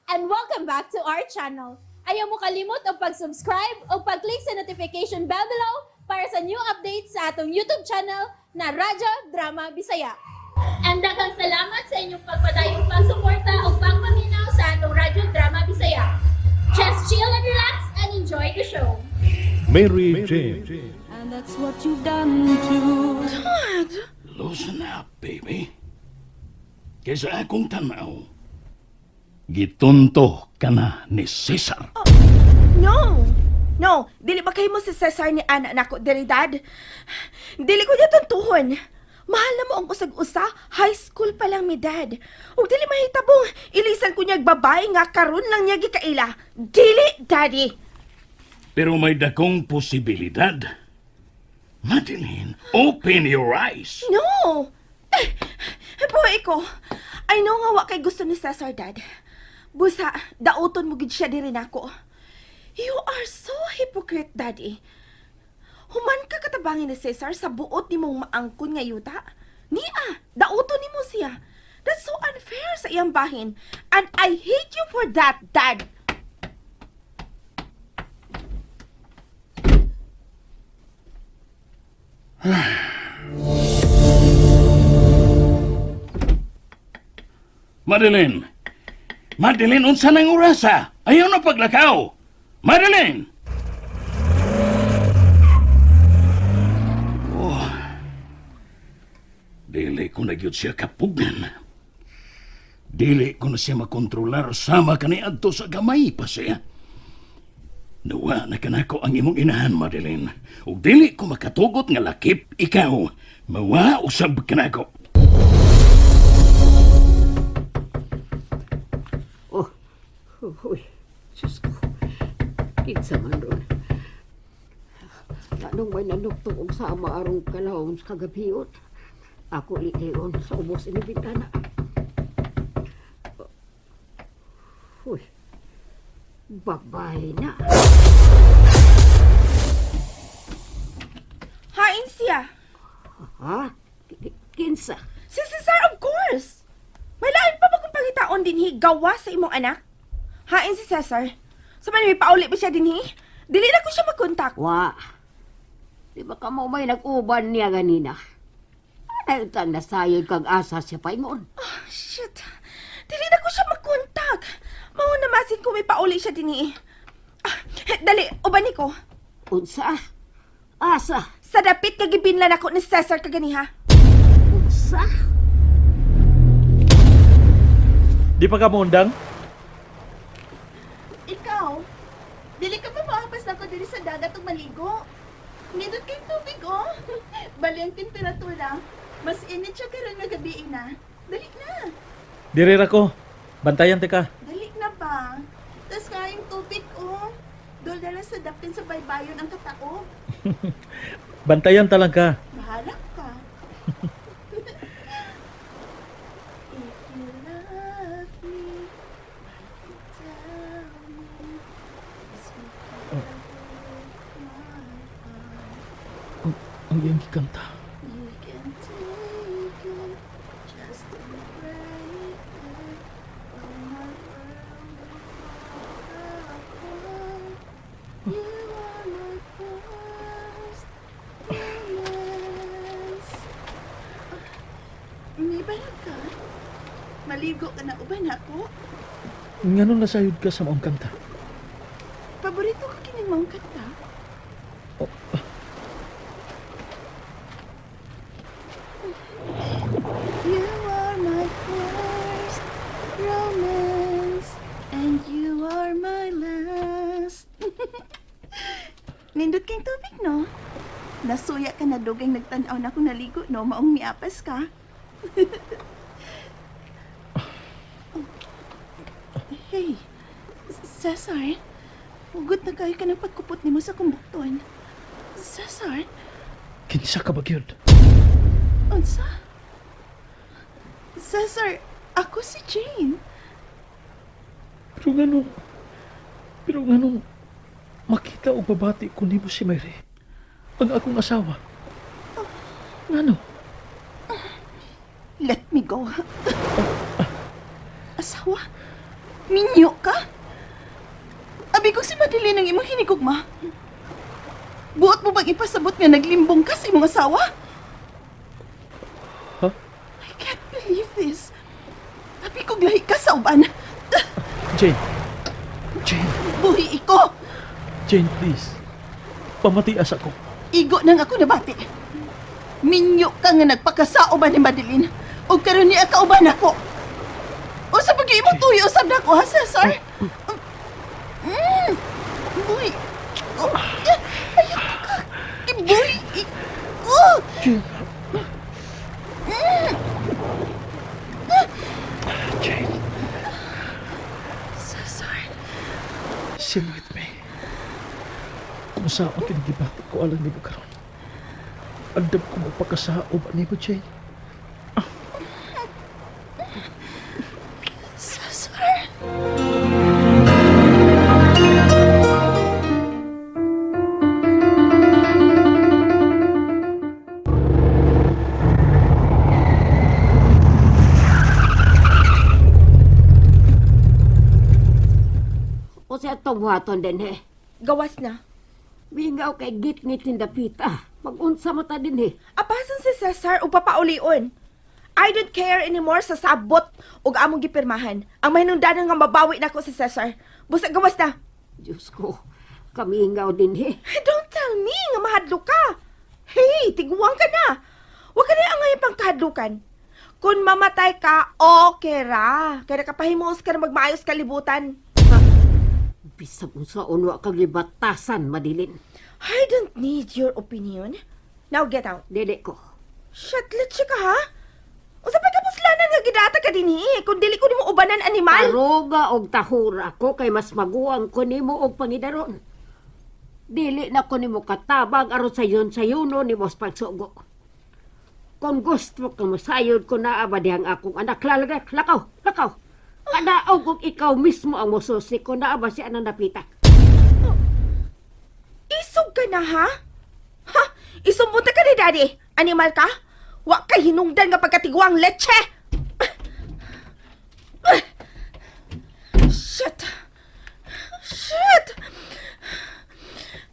and welcome back to our channel. Ayaw mo kalimot o pag-subscribe o pag-click sa notification bell below para sa new updates sa atong YouTube channel na Radyo Drama Bisaya. And daghang salamat sa inyong pagpadayong pagsuporta o pagpaminaw sa atong Radyo Drama Bisaya. Just chill and relax and enjoy the show. Mary Jane. And that's what you've done too. Dad! Loosen up, baby. Kaysa akong tanaw, gitunto ka na ni Cesar. No, dili ba kayo mo si Cesar ni anak nako diri, Dad? Dili ko niya tuntuhon. Mahal na mo ang usag-usa, high school pa lang mi, Dad. Ug dili mahitabong ilisan ko niya babae nga karon lang niya gikaila. Dili, Daddy. Pero may dakong posibilidad. Madeline, open your eyes. No! Buhay ko. I know nga wa kay gusto ni Cesar, Dad. Busa, dauton mo gid siya diri nako. You are so hypocrite, Daddy. Human ka katabangin ni Cesar sa buot ni mong maangkon nga yuta. Nia, dauton ni mo siya. That's so unfair sa iyang bahin. And I hate you for that, Dad. Madeline! Madeline, unsa nang orasa? Ayaw na paglakaw! Madeline! Oh, dili ko na gyud siya kapugnan. Dili ko na siya makontrolar sama kani adto sa gamay pa siya. Nawa na kanako ang imong inahan, Madeline. Ug dili ko makatugot nga lakip ikaw. Mawa usab kanako. Uy, Diyos ko. Kinsa man ron. Anong may nanugtong sa amaarong kalawang sa kagabiot. Ako liyon sa ubos ini bintana. Uy, babay na. Hain siya. Ha? Kinsa? Si Cesar, of course. May lain pa ba kung pangitaon din gawa sa imong anak? Hain si Cesar. Sa man may pauli pa siya din Dili na ko siya mag-contact. Wa. Di ba ka mo may nag-uban niya ganina? Ano itang nasayod kang asa siya pa ingon? Oh, shit. Dili na ko siya mag-contact. Mao namasin ko may pauli siya din dali, uban ko. Unsa? Asa? Sa dapit kagibinlan ako ni Cesar kaganiha. Unsa? Di pa ka maundang? Ikaw, dili ka ba makapas na ko diri sa dagat ug maligo? Nindot kay tubig, oh. Bali ang temperatura. Mas init siya karon nga gabi na. Dali na. Dirira ko. Bantayan te ka. Dali na ba? Tas kayong tubig, oh. Dol na lang sa dapin sa baybayon ang katao. Bantayan talang ka. Bahala ka. If you love me, tell me. Is it Ang iyong kanta. you can take it, just to break it. Oh, my world you are my first romance. May bayag ka? Maligo ka na uban ako? Ngano nasayod ka sa maong kanta? Paborito ka kining mong kanta? You are my first romance, and you are my last. Nindot kang tubig, no? Nasuya ka na dugay nagtanaw na kung naligo, no? Maong miapas ka. Hey, Cesar, hugot na kayo ka ng pagkupot ni mo sa kumbukton. Cesar, Kinsa ka ba gyud? unsa? Cesar, ako si Jane. Pero ngano makita o babati ko nimo si Mary? Ang akong asawa. Ngano? Let me go. Asawa? Minyo ka? Abi ko si Madeline ang imong hinigugma. Buot mo bang ipasabot nga naglimbong ka sa imong asawa? Ha? I can't believe this. Abi ko lahi ka sa uban. Jane! Jane! Buhi iko. Jane, please. Pamatias ako. Igo nang ako nabati. Minyo ka nga nagpakasao ba ni Madeline? O karon niya kauban ako. O sa pag mo tuyo usab na ako ha, Cesar? Buhi. Oh, ayaw ka. Buhi iko. Jane. Jane. Cesar. Sing with me. Kung saan ang kinigibati ko alam ni mo karon. Andam ko magpakasao ba ni mo, Jane? Cesar. O siya itong buhaton din eh. Gawas na. Mingaw kay git-ngit hindapita. Mag-unsa mo ta din eh. Apasan si Cesar o papaulion. I don't care anymore sa sabot o among gipirmahan. Ang mahinungdanan nga mabawi na ko si Cesar. Busa gawas na. Diyos ko, kamingaw din eh. Don't tell me nga mahadlo ka. Hey, tiguang ka na. Huwag ka na ang ngayon pang kahadlukan. Kung mamatay ka, okay ra. Kaya nakapahimuos ka na magmaayos kalibutan. Bisag unsa unwa kag libatasan, Madilin. I don't need your opinion. Now get out. Dede ko. Shut, let's ka ha? O sa pagkapuslanan nga gidata ka din kung dili ko nimo ubanan animal. Aruga og tahura ko kay mas maguwang ko nimo og pangidaron. Dili na ko nimo katabang aron sayon-sayono nimo sa pagsugo. Kung gusto ka masayod ko na abadi ang akong anak lalagak, lakaw. Kadaog kung ikaw mismo ang mususi ko na aba si anang napita. Isog ka na ha? Ha? Isumbunta ka ni Daddy. Animal ka? Wa kay hinungdan nga pagkatigwang leche! Shit!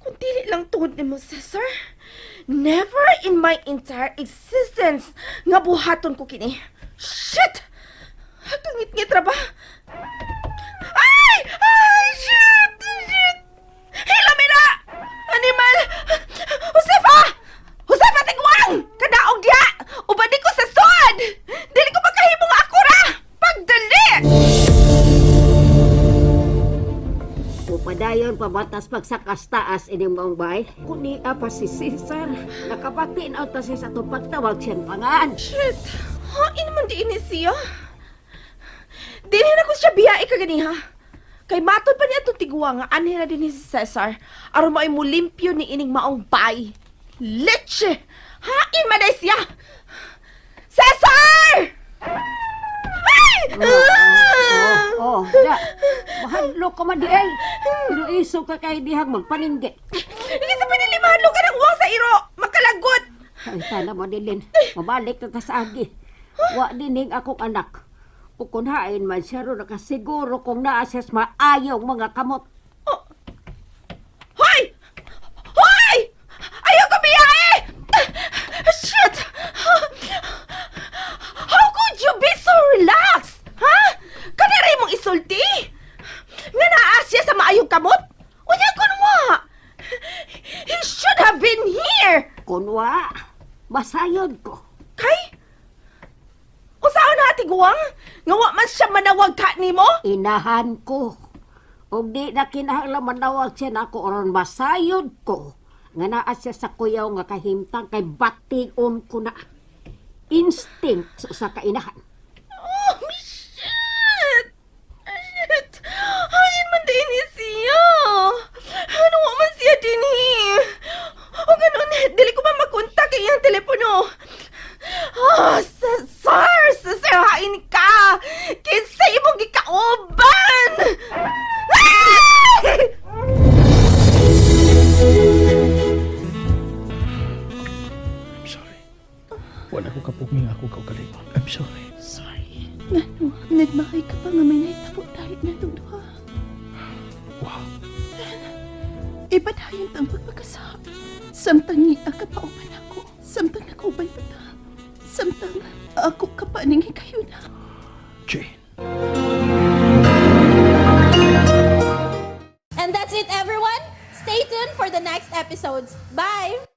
Kung dili lang tuhod ni mo, Cesar, never in my entire existence nga buhaton ko kini. Shit! Kangit-ngit ra ba? Ay! Shit! Hilamira! Animal! Josefa, tigwang! Kadaog diya! Ubadi ko sa sod! Dili ko makahimo nga ako ra! Pagdali! Upadayon pabatas pagsakas taas ining maong bay. Kuni pa si Cesar. Nakabatin out ta siya sa itong pagtawag siyang pangan. Shit! Hain man di ini siya. Dili na ko siya biyai kaganiha. Kay matod pa niya itong tiguwa nga anhin na din ni si Cesar aron mo ay mulimpyo ni ining maong bay. Leche! Hain man ay siya! Cesar! Ay! Ya. Mahadlo ka man di ay. Pero iso ka kay dihang magpaningge. Hindi sa pinilimahan ka ng uwang sa iro! Makalagot! Ay, sana Madeline, mabalik na ta sa agi. Wa dining akong anak. O kung hain man siya ro nakasiguro kung naasas maayong mga kamot. Hoy! Hoy! Ayaw ko biyahe! Shit! How could you be so relaxed? Ha? Kanari mong isulti? Nga naasya sa maayong kamot? Unya kunwa! He should have been here! Kunwa, masayod ko. Kay? Usaon na tiguang? Nga wa man siya manawag ka nimo? Inahan ko. O di na kinahanglan manawag siya na ako oron masayod ko. Nga naa siya sa kuyaw nga kahimtang kay bating ko na. Instinct sa usa ka inahan. Oh, shit! Shit! Hayin man din siya! Ano wa man siya din O ganun, dili ko ba makontak iyang telepono? Cesar! Cesar, hain ka! Kinsa imong gikauban! Ay! I'm sorry. Wala ko kapugming ako kaugalingon. I'm sorry. Ano, nagmahay ka pa nga may nahitabo dahil na itong duha. Wow. Ipadayon ang pagpagkasa. Samtang niya ka pa upan ako. Samtang nakauban pa ta. Samtang ako ka pa ning hikayo na. Jane. And that's it, everyone. Stay tuned for the next episodes. Bye!